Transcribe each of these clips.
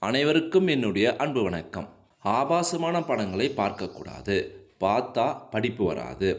அனைவருக்கும் என்னுடைய அன்பு வணக்கம். ஆபாசமான படங்களை பார்க்கக்கூடாது, பார்த்தா படிப்பு வராது,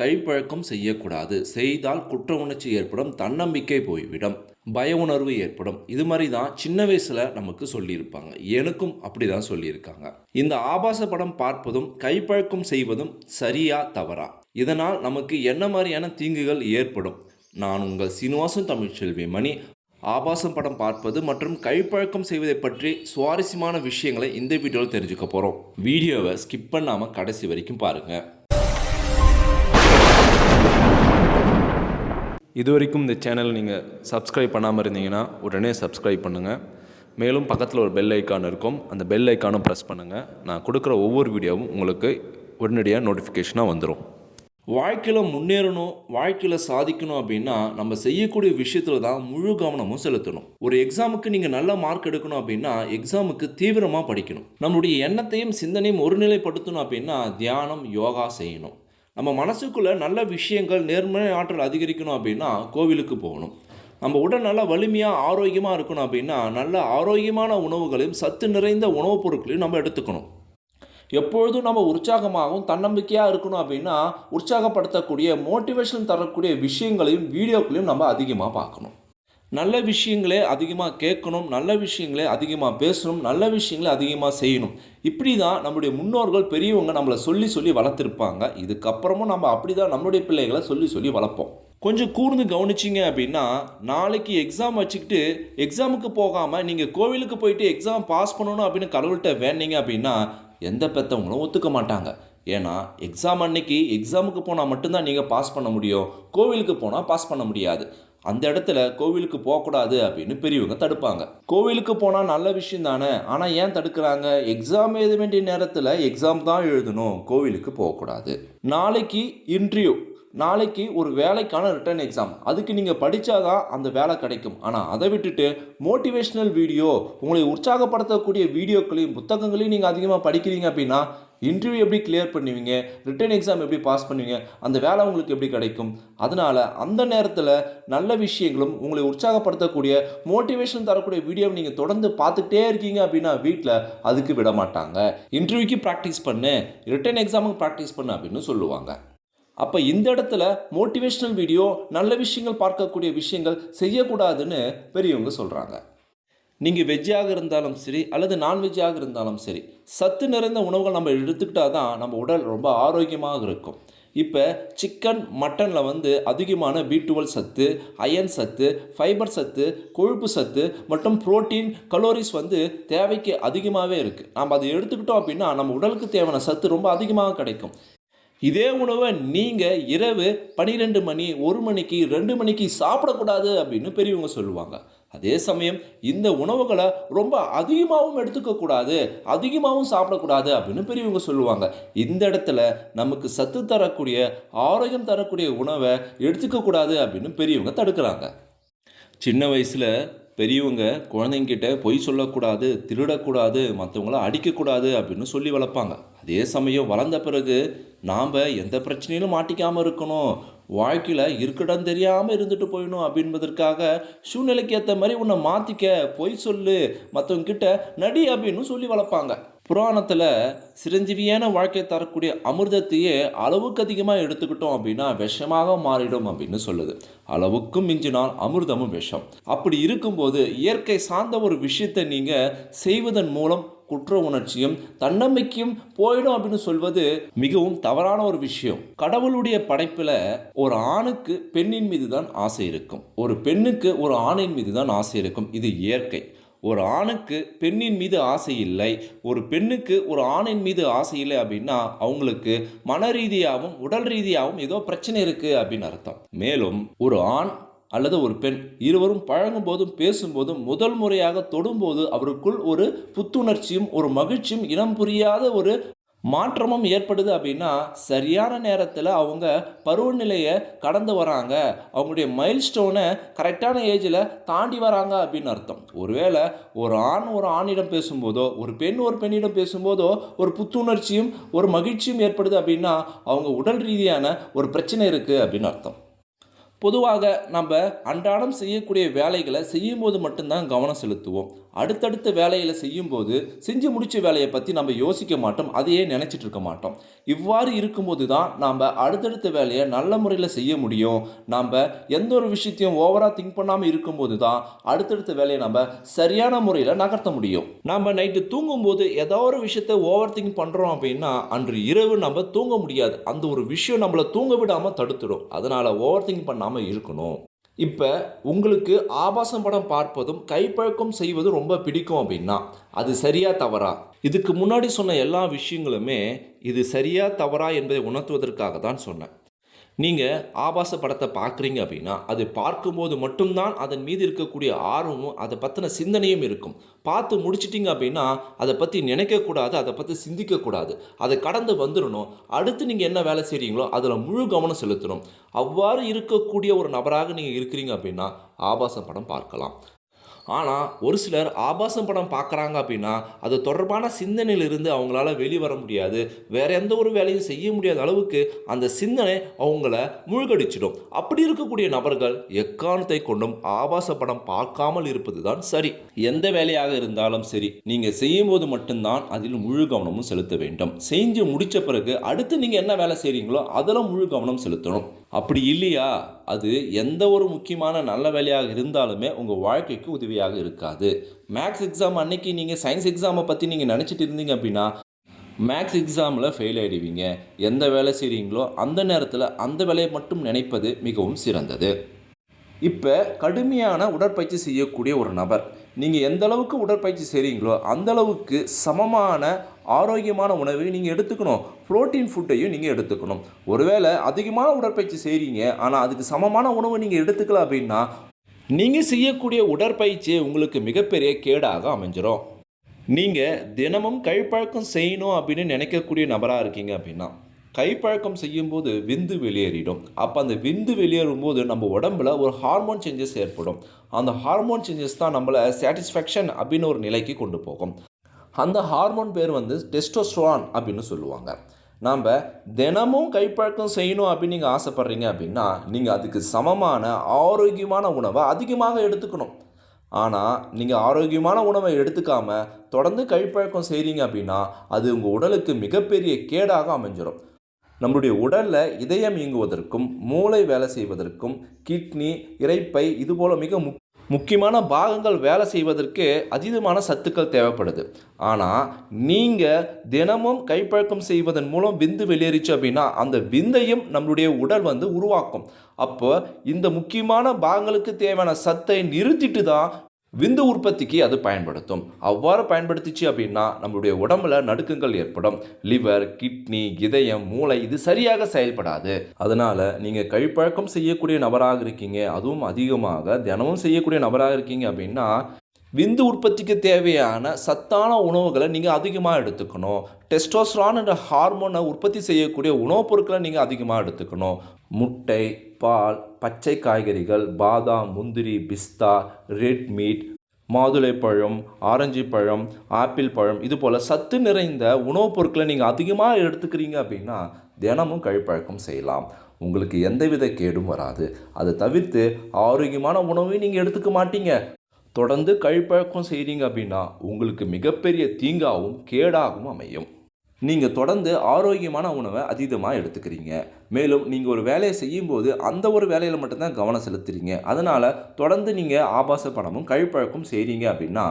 கைப்பழக்கம் செய்யக்கூடாது, செய்தால் குற்ற உணர்ச்சி ஏற்படும், தன்னம்பிக்கை போய்விடும், பய உணர்வு ஏற்படும். இது மாதிரி தான் சின்ன வயசில் நமக்கு சொல்லியிருப்பாங்க. எனக்கும் அப்படி தான் சொல்லியிருக்காங்க. இந்த ஆபாச படம் பார்ப்பதும் கைப்பழக்கம் செய்வதும் சரியா தவறா? இதனால் நமக்கு என்ன மாதிரியான தீங்குகள் ஏற்படும்? நான் உங்கள் சீனிவாசன் தமிழ்ச்செல்வி மணி. ஆபாசம் படம் பார்ப்பது மற்றும் கைப்பழக்கம் செய்வதை பற்றி சுவாரஸ்யமான விஷயங்களை இந்த வீடியோவில் தெரிஞ்சுக்க போகிறோம். வீடியோவை ஸ்கிப் பண்ணாமல் கடைசி வரைக்கும் பாருங்கள். இது வரைக்கும் இந்த சேனல் நீங்கள் சப்ஸ்கிரைப் பண்ணாமல் இருந்தீங்கன்னா உடனே சப்ஸ்கிரைப் பண்ணுங்கள். மேலும் பக்கத்தில் ஒரு பெல் ஐக்கான் இருக்கும், அந்த பெல் ஐக்கானும் ப்ரெஸ் பண்ணுங்கள். நான் கொடுக்குற ஒவ்வொரு வீடியோவும் உங்களுக்கு உடனடியாக நோட்டிஃபிகேஷனாக வந்துடும். வாழ்க்கையில் முன்னேறணும், வாழ்க்கையில் சாதிக்கணும் அப்படின்னா நம்ம செய்யக்கூடிய விஷயத்தில் தான் முழு கவனமும் செலுத்தணும். ஒரு எக்ஸாமுக்கு நீங்கள் நல்ல மார்க் எடுக்கணும் அப்படின்னா எக்ஸாமுக்கு தீவிரமாக படிக்கணும். நம்மளுடைய எண்ணத்தையும் சிந்தனையும் ஒருநிலைப்படுத்தணும் அப்படின்னா தியானம், யோகா செய்யணும். நம்ம மனசுக்குள்ளே நல்ல விஷயங்கள், நேர்மறை ஆற்றல் அதிகரிக்கணும் அப்படின்னா கோவிலுக்கு போகணும். நம்ம உடல் நல்லா வலிமையாக ஆரோக்கியமாக இருக்கணும் அப்படின்னா நல்ல ஆரோக்கியமான உணவுகளையும் சத்து நிறைந்த உணவுப் பொருட்களையும் நம்ம எடுத்துக்கணும். எப்பொழுதும் நம்ம உற்சாகமாகவும் தன்னம்பிக்கையாக இருக்கணும் அப்படின்னா உற்சாகப்படுத்தக்கூடிய மோட்டிவேஷன் தரக்கூடிய விஷயங்களையும் வீடியோக்களையும் நம்ம அதிகமாக பார்க்கணும். நல்ல விஷயங்களே அதிகமாக கேட்கணும், நல்ல விஷயங்களே அதிகமாக பேசணும், நல்ல விஷயங்களே அதிகமாக செய்யணும். இப்படி தான் நம்முடைய முன்னோர்கள் பெரியவங்க நம்மளை சொல்லி சொல்லி வளர்த்துருப்பாங்க. இதுக்கப்புறமும் நம்ம அப்படி தான் நம்மளுடைய பிள்ளைகளை சொல்லி சொல்லி வளர்ப்போம். கொஞ்சம் கூர்ந்து கவனிச்சிங்க அப்படின்னா நாளைக்கு எக்ஸாம் வச்சுக்கிட்டு எக்ஸாமுக்கு போகாமல் நீங்கள் கோவிலுக்கு போயிட்டு எக்ஸாம் பாஸ் பண்ணணும் அப்படின்னு கடவுள்கிட்ட வேண்டிங்க அப்படின்னா எந்த பெற்றவங்களும் ஒத்துக்க மாட்டாங்க. ஏன்னா எக்ஸாம் அன்னைக்கு எக்ஸாமுக்கு போனால் மட்டும்தான் நீங்கள் பாஸ் பண்ண முடியும், கோவிலுக்கு போனால் பாஸ் பண்ண முடியாது. அந்த இடத்துல கோவிலுக்கு போகக்கூடாது அப்படின்னு பெரியவங்க தடுப்பாங்க. கோவிலுக்கு போனால் நல்ல விஷயம் தானே, ஆனால் ஏன் தடுக்கிறாங்க? எக்ஸாம் எழுத வேண்டிய நேரத்தில் எக்ஸாம் தான் எழுதணும், கோவிலுக்கு போகக்கூடாது. நாளைக்கு இன்டர்வியூ, நாளைக்கு ஒரு வேலைக்கான ரிட்டன் எக்ஸாம், அதுக்கு நீங்கள் படித்தாதான் அந்த வேலை கிடைக்கும். ஆனால் அதை விட்டுட்டு மோட்டிவேஷ்னல் வீடியோ, உங்களை உற்சாகப்படுத்தக்கூடிய வீடியோக்களையும் புத்தகங்களையும் நீங்கள் அதிகமாக படிக்கிறீங்க அப்படின்னா இன்டர்வியூ எப்படி கிளியர் பண்ணுவீங்க, ரிட்டன் எக்ஸாம் எப்படி பாஸ் பண்ணுவீங்க, அந்த வேலை உங்களுக்கு எப்படி கிடைக்கும்? அதனால் அந்த நேரத்தில் நல்ல விஷயங்களும் உங்களை உற்சாகப்படுத்தக்கூடிய மோட்டிவேஷன் தரக்கூடிய வீடியோவை நீங்கள் தொடர்ந்து பார்த்துக்கிட்டே இருக்கீங்க அப்படின்னா வீட்டில் அதுக்கு விட மாட்டாங்க. இன்டர்வியூக்கு ப்ராக்டிஸ் பண்ணு, ரிட்டன் எக்ஸாமுக்கு ப்ராக்டிஸ் பண்ணு அப்படின்னு சொல்லுவாங்க. அப்போ இந்த இடத்துல மோட்டிவேஷ்னல் வீடியோ, நல்ல விஷயங்கள் பார்க்கக்கூடிய விஷயங்கள் செய்யக்கூடாதுன்னு பெரியவங்க சொல்கிறாங்க. நீங்கள் வெஜ்ஜாக இருந்தாலும் சரி அல்லது நான்வெஜ்ஜாக இருந்தாலும் சரி, சத்து நிறைந்த உணவுகள் நம்ம எடுத்துக்கிட்டால் தான் நம்ம உடல் ரொம்ப ஆரோக்கியமாக இருக்கும். இப்போ சிக்கன், மட்டனில் அதிகமான B12 சத்து, அயன் சத்து, ஃபைபர் சத்து, கொழுப்பு சத்து மற்றும் புரோட்டீன், கலோரிஸ் தேவைக்கு அதிகமாகவே இருக்குது. நம்ம அதை எடுத்துக்கிட்டோம் அப்படின்னா நம்ம உடலுக்கு தேவையான சத்து ரொம்ப அதிகமாக கிடைக்கும். இதே உணவை நீங்கள் இரவு 12 மணி, 1 மணிக்கு, 2 மணிக்கு சாப்பிடக்கூடாது அப்படின்னு பெரியவங்க சொல்லுவாங்க. அதே சமயம் இந்த உணவுகளை ரொம்ப அதிகமாகவும் எடுத்துக்கக்கூடாது, அதிகமாகவும் சாப்பிடக்கூடாது அப்படின்னு பெரியவங்க சொல்லுவாங்க. இந்த இடத்துல நமக்கு சத்து தரக்கூடிய, ஆரோக்கியம் தரக்கூடிய உணவை எடுத்துக்கக்கூடாது அப்படின்னு பெரியவங்க தடுக்கிறாங்க. சின்ன வயசில் பெரியவங்க குழந்தைங்கிட்ட பொய் சொல்லக்கூடாது, திருடக்கூடாது, மற்றவங்கள அடிக்கக்கூடாது அப்படின்னு சொல்லி வளர்ப்பாங்க. அதே சமயம் வளர்ந்த பிறகு நாம் எந்த பிரச்சனையிலும் மாட்டிக்காமல் இருக்கணும், வாழ்க்கையில் இருக்கடம் தெரியாமல் இருந்துட்டு போயிடணும் அப்படின்பதற்காக சூழ்நிலைக்கு ஏற்ற மாதிரி உன்னை மாற்றிக்க, பொய் சொல்லு, மற்றவங்கிட்ட நடி அப்படின்னு சொல்லி வளர்ப்பாங்க. புராணத்தில் சிரஞ்சீவியான வாழ்க்கை தரக்கூடிய அமிர்தத்தையே அளவுக்கு அதிகமாக எடுத்துக்கிட்டோம் அப்படின்னா விஷமாக மாறிடும் அப்படின்னு சொல்லுது. அளவுக்கும் மிஞ்சினால் அமிர்தமும் விஷம். அப்படி இருக்கும்போது இயற்கை சார்ந்த ஒரு விஷயத்தை நீங்கள் செய்வதன் மூலம் குற்ற உணர்ச்சியும் தன்னம்பிக்கையும் போயிடும் அப்படின்னு சொல்வது மிகவும் தவறான ஒரு விஷயம். கடவுளுடைய படைப்பில் ஒரு ஆணுக்கு பெண்ணின் மீது தான் ஆசை இருக்கும், ஒரு பெண்ணுக்கு ஒரு ஆணின் மீது தான் ஆசை இருக்கும். இது இயற்கை. ஒரு ஆணுக்கு பெண்ணின் மீது ஆசை இல்லை, ஒரு பெண்ணுக்கு ஒரு ஆணின் மீது ஆசை இல்லை அப்படின்னா அவங்களுக்கு மன ரீதியாகவும் உடல் ரீதியாகவும் ஏதோ பிரச்சனை இருக்குது அப்படின்னு அர்த்தம். மேலும் ஒரு ஆண் அல்லது ஒரு பெண் இருவரும் பழகும் போதும் பேசும்போதும் முதல் முறையாக தொடும்போது அவருக்குள் ஒரு புத்துணர்ச்சியும் ஒரு மகிழ்ச்சியும் இனம் புரியாத ஒரு மாற்றமும் ஏற்படுது அப்படின்னா சரியான நேரத்தில் அவங்க பருவநிலையை கடந்து வராங்க, அவங்களுடைய மைல்ஸ்டோனை கரெக்டான ஏஜில் தாண்டி வராங்க அப்படின்னு அர்த்தம். ஒருவேளை ஒரு ஆண் ஒரு ஆணிடம் பேசும்போதோ ஒரு பெண் ஒரு பெண்ணிடம் பேசும்போதோ ஒரு புத்துணர்ச்சியும் ஒரு மகிழ்ச்சியும் ஏற்படுது அப்படின்னா அவங்க உடல் ரீதியான ஒரு பிரச்சனை இருக்குது அப்படின்னு அர்த்தம். பொதுவாக நம்ம அன்றாடம் செய்யக்கூடிய வேலைகளை செய்யும்போது மட்டும்தான் கவனம் செலுத்துவோம். அடுத்தடுத்த வேலையில் செய்யும்போது செஞ்சு முடிச்ச வேலையை பற்றி நம்ம யோசிக்க மாட்டோம், அதையே நினச்சிட்டு இருக்க மாட்டோம். இவ்வாறு இருக்கும்போது தான் நாம் அடுத்தடுத்த வேலையை நல்ல முறையில் செய்ய முடியும். நாம் எந்த ஒரு விஷயத்தையும் ஓவராக திங்க் பண்ணாமல் இருக்கும்போது தான் அடுத்தடுத்த வேலையை நம்ம சரியான முறையில் நகர்த்த முடியும். நாம் நைட்டு தூங்கும்போது ஏதோ ஒரு விஷயத்தை ஓவர் திங்க் பண்ணுறோம் அப்படின்னா அன்று இரவு நம்ம தூங்க முடியாது. அந்த ஒரு விஷயம் நம்மளை தூங்க விடாமல் தடுத்துடும். அதனால் ஓவர் திங்க் பண்ணாமல் இருக்கணும். இப்போ உங்களுக்கு ஆபாசம் படம் பார்ப்பதும் கைப்பழக்கம் செய்வதும் ரொம்ப பிடிக்கும் அப்படின்னா அது சரியா தவறா? இதுக்கு முன்னாடி சொன்ன எல்லா விஷயங்களுமே இது சரியா தவறா என்பதை உணர்த்துவதற்காக தான் சொன்னேன். நீங்கள் ஆபாச படத்தை பார்க்குறீங்க அப்படின்னா அது பார்க்கும்போது மட்டும்தான் அதன் மீது இருக்கக்கூடிய ஆர்வமும் அதை பற்றின சிந்தனையும் இருக்கும். பார்த்து முடிச்சிட்டிங்க அப்படின்னா அதை பற்றி நினைக்கக்கூடாது, அதை பற்றி சிந்திக்கக்கூடாது, அதை கடந்து வந்துடணும். அடுத்து நீங்கள் என்ன வேலை செய்கிறீங்களோ அதில் முழு கவனம் செலுத்தணும். அவ்வாறு இருக்கக்கூடிய ஒரு நபராக நீங்கள் இருக்கிறீங்க அப்படின்னா ஆபாச படம் பார்க்கலாம். ஆனால் ஒரு சிலர் ஆபாசம் படம் பார்க்குறாங்க அப்படின்னா அது தொடர்பான சிந்தனையிலிருந்து அவங்களால வெளிவர முடியாது, வேற எந்த ஒரு வேலையும் செய்ய முடியாத அளவுக்கு அந்த சிந்தனை அவங்கள மூழ்கடிச்சிடும். அப்படி இருக்கக்கூடிய நபர்கள் எக்காரணத்தை கொண்டும் ஆபாச படம் பார்க்காமல் இருப்பது தான் சரி. எந்த வேலையாக இருந்தாலும் சரி, நீங்கள் செய்யும்போது மட்டும்தான் அதில் முழு கவனமும் செலுத்த வேண்டும். செஞ்சு முடித்த பிறகு அடுத்து நீங்கள் என்ன வேலை செய்கிறீங்களோ அதில் முழு கவனம் செலுத்தணும். அப்படி இல்லையா அது எந்த ஒரு முக்கியமான நல்ல வேலையாக இருந்தாலுமே உங்கள் வாழ்க்கைக்கு உதவியாக இருக்காது. மேக்ஸ் எக்ஸாம் அன்னைக்கு நீங்கள் சயின்ஸ் எக்ஸாமை பற்றி நீங்கள் நினச்சிட்டு இருந்தீங்க அப்படின்னா மேக்ஸ் எக்ஸாமில் ஃபெயில் ஆகிடுவீங்க. எந்த வேலை செய்கிறீங்களோ அந்த நேரத்தில் அந்த வேலையை மட்டும் நினைப்பது மிகவும் சிறந்தது. இப்போ கடுமையான உடற்பயிற்சி செய்யக்கூடிய ஒரு நபர், நீங்கள் எந்த அளவுக்கு உடற்பயிற்சி செய்கிறீங்களோ அந்த அளவுக்கு சமமான ஆரோக்கியமான உணவை நீங்கள் எடுத்துக்கணும். புரோட்டீன் ஃபுட்டையும் நீங்கள் எடுத்துக்கணும். ஒருவேளை அதிகமான உடற்பயிற்சி செய்கிறீங்க ஆனால் அதுக்கு சமமான உணவு நீங்கள் எடுத்துக்கல அப்படின்னா நீங்கள் செய்யக்கூடிய உடற்பயிற்சி உங்களுக்கு மிகப்பெரிய கேடாக அமைஞ்சிரும். நீங்கள் தினமும் கைப்பழக்கம் செய்யணும் அப்படின்னு நினைக்கக்கூடிய நபராக இருக்கீங்க அப்படின்னா கைப்பழக்கம் செய்யும்போது விந்து வெளியேறிடும். அப்போ அந்த விந்து வெளியேறும்போது நம்ம உடம்புல ஒரு ஹார்மோன் சேஞ்சஸ் ஏற்படும். அந்த ஹார்மோன் சேஞ்சஸ் தான் நம்மளை சாட்டிஸ்ஃபேக்ஷன் அப்படின்னு ஒரு நிலைக்கு கொண்டு போகும். அந்த ஹார்மோன் பேர் டெஸ்டோஸ்டெரான் அப்படின்னு சொல்லுவாங்க. நாம் தினமும் கைப்பழக்கம் செய்யணும் அப்படின்னு நீங்கள் ஆசைப்பட்றீங்க அப்படின்னா நீங்கள் அதுக்கு சமமான ஆரோக்கியமான உணவை அதிகமாக எடுத்துக்கணும். ஆனால் நீங்கள் ஆரோக்கியமான உணவை எடுத்துக்காமல் தொடர்ந்து கைப்பழக்கம் செய்கிறீங்க அப்படின்னா அது உங்கள் உடலுக்கு மிகப்பெரிய கேடாக அமைஞ்சிடும். நம்முடைய உடலில் இதயம் இயங்குவதற்கும் மூளை வேலை செய்வதற்கும் கிட்னி, இரைப்பை இதுபோல் மிக முக்கியமான பாகங்கள் வேலை செய்வதற்கு அதீதமான சத்துக்கள் தேவைப்படுது. ஆனால் நீங்கள் தினமும் கைப்பழக்கம் செய்வதன் மூலம் விந்து வெளியேறிச்சு அப்படின்னா அந்த விந்தையும் நம்மளுடைய உடல் உருவாக்கும். அப்போ இந்த முக்கியமான பாகங்களுக்கு தேவையான சத்தை நிறுத்திட்டு தான் விந்து உற்பத்திக்கு அது பயன்படுத்தும். அவ்வாறு பயன்படுத்திச்சு அப்படின்னா நம்மளுடைய உடம்புல நடுக்கங்கள் ஏற்படும். லிவர், கிட்னி, இதயம், மூளை இது சரியாக செயல்படாது. அதனால் நீங்கள் கைப்பழக்கம் செய்யக்கூடிய நபராக இருக்கீங்க, அதுவும் அதிகமாக தினமும் செய்யக்கூடிய நபராக இருக்கீங்க அப்படின்னா விந்து உற்பத்திக்கு தேவையான சத்தான உணவுகளை நீங்கள் அதிகமாக எடுத்துக்கணும். டெஸ்டோஸ்டெரான் என்ற ஹார்மோனை உற்பத்தி செய்யக்கூடிய உணவுப் பொருட்களை நீங்கள் அதிகமாக எடுத்துக்கணும். முட்டை, பால், பச்சை காய்கறிகள், பாதாம், முந்திரி, பிஸ்தா, ரெட் மீட், மாதுளைப்பழம், ஆரஞ்சு பழம், ஆப்பிள் பழம் இது போல் சத்து நிறைந்த உணவுப் பொருட்களை நீங்கள் அதிகமாக எடுத்துக்கிறீங்க அப்படின்னா தினமும் கைப்பழக்கம் செய்யலாம். உங்களுக்கு எந்தவித கேடும் வராது. அதை தவிர்த்து ஆரோக்கியமான உணவையும் நீங்கள் எடுத்துக்க மாட்டீங்க. தொடர்ந்து கைப்பழக்கம் செய்கிறீங்க அப்படின்னா உங்களுக்கு மிகப்பெரிய தீங்காகவும் கேடாகவும் அமையும். நீங்கள் தொடர்ந்து ஆரோக்கியமான உணவை அதீதமாக எடுத்துக்கிறீங்க. மேலும் நீங்கள் ஒரு வேலையை செய்யும்போது அந்த ஒரு வேலையில் மட்டும்தான் கவனம் செலுத்துறீங்க. அதனால் தொடர்ந்து நீங்கள் ஆபாச படமும் கைப்பழக்கம் செய்கிறீங்க அப்படின்னா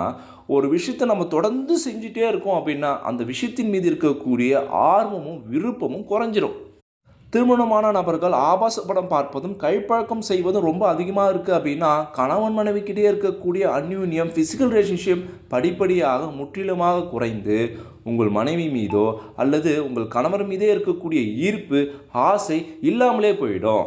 ஒரு விஷயத்தை நம்ம தொடர்ந்து செஞ்சுட்டே இருக்கோம் அப்படின்னா அந்த விஷயத்தின் மீது இருக்கக்கூடிய ஆர்வமும் விருப்பமும் குறைஞ்சிரும். திருமணமான நபர்கள் ஆபாச படம் பார்ப்பதும் கைப்பழக்கம் செய்வதும் ரொம்ப அதிகமாக இருக்குது அப்படின்னா கணவன் மனைவிக்கிட்டே இருக்கக்கூடிய அந்யூன்யம், ஃபிசிக்கல் ரிலேஷன்ஷிப் படிப்படியாக முற்றிலுமாக குறைந்து உங்கள் மனைவி மீதோ அல்லது உங்கள் கணவர் மீதே இருக்கக்கூடிய ஈர்ப்பு, ஆசை இல்லாமலே போயிடும்.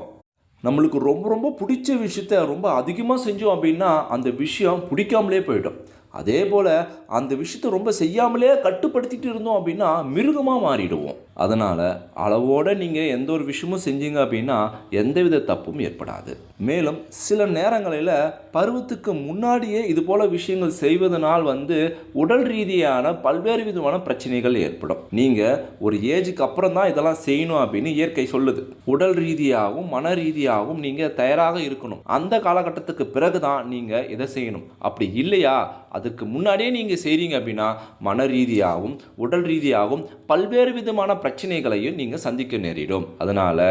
நம்மளுக்கு ரொம்ப ரொம்ப பிடிச்ச விஷயத்த ரொம்ப அதிகமாக செஞ்சோம் அப்படின்னா அந்த விஷயம் பிடிக்காமலே போயிடும். அதே போல் அந்த விஷயத்தை ரொம்ப செய்யாமலே கட்டுப்படுத்திட்டு இருந்தோம் அப்படின்னா மிருகமாக மாறிடுவோம். அதனால் அளவோடு நீங்கள் எந்த ஒரு விஷயமும் செஞ்சீங்க அப்படின்னா எந்தவித தப்பும் ஏற்படாது. மேலும் சில நேரங்களில் பருவத்துக்கு முன்னாடியே இது போல் விஷயங்கள் செய்வதனால் உடல் ரீதியான பல்வேறு விதமான பிரச்சனைகள் ஏற்படும். நீங்கள் ஒரு ஏஜுக்கு அப்புறம் தான் இதெல்லாம் செய்யணும் அப்படின்னு இயற்கை சொல்லுது. உடல் ரீதியாகவும் மன ரீதியாகவும் நீங்கள் தயாராக இருக்கணும். அந்த காலகட்டத்துக்கு பிறகு தான் நீங்கள் இதை செய்யணும். அப்படி இல்லையா, அதுக்கு முன்னாடியே நீங்கள் செய்கிறீங்க அப்படின்னா மன ரீதியாகவும் உடல் ரீதியாகவும் பல்வேறு விதமான பிரச்சனைகளையும் நீங்கள் சந்திக்க நேரிடும். அதனால்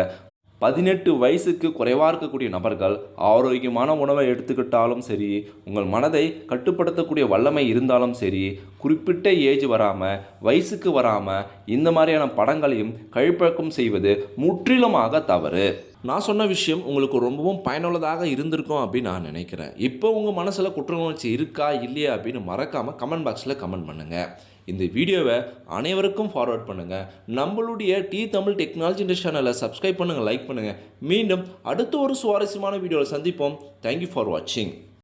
18 வயசுக்கு குறைவாக இருக்கக்கூடிய நபர்கள் ஆரோக்கியமான உணவை எடுத்துக்கிட்டாலும் சரி, உங்கள் மனதை கட்டுப்படுத்தக்கூடிய வல்லமை இருந்தாலும் சரி, குறிப்பிட்ட ஏஜ் வராமல் வயசுக்கு வராமல் இந்த மாதிரியான படங்களையும் கழிப்பழக்கம் செய்வது முற்றிலுமாக தவறு. நான் சொன்ன விஷயம் உங்களுக்கு ரொம்பவும் பயனுள்ளதாக இருந்திருக்கும் அப்படின்னு நான் நினைக்கிறேன். இப்போ உங்கள் மனசில் குற்ற உணர்ச்சி இருக்கா இல்லையா அப்படின்னு மறக்காமல் கமெண்ட் பாக்ஸில் கமெண்ட் பண்ணுங்கள். இந்த வீடியோவை அனைவருக்கும் ஃபார்வர்ட் பண்ணுங்கள். நம்மளுடைய தமிழ் டெக்னாலஜி இண்டஸ்ட்ரி சேனலை சப்ஸ்கிரைப் பண்ணுங்கள், லைக் பண்ணுங்கள். மீண்டும் அடுத்த ஒரு சுவாரஸ்யமான வீடியோவில் சந்திப்போம். தேங்க்யூ ஃபார் வாட்சிங்.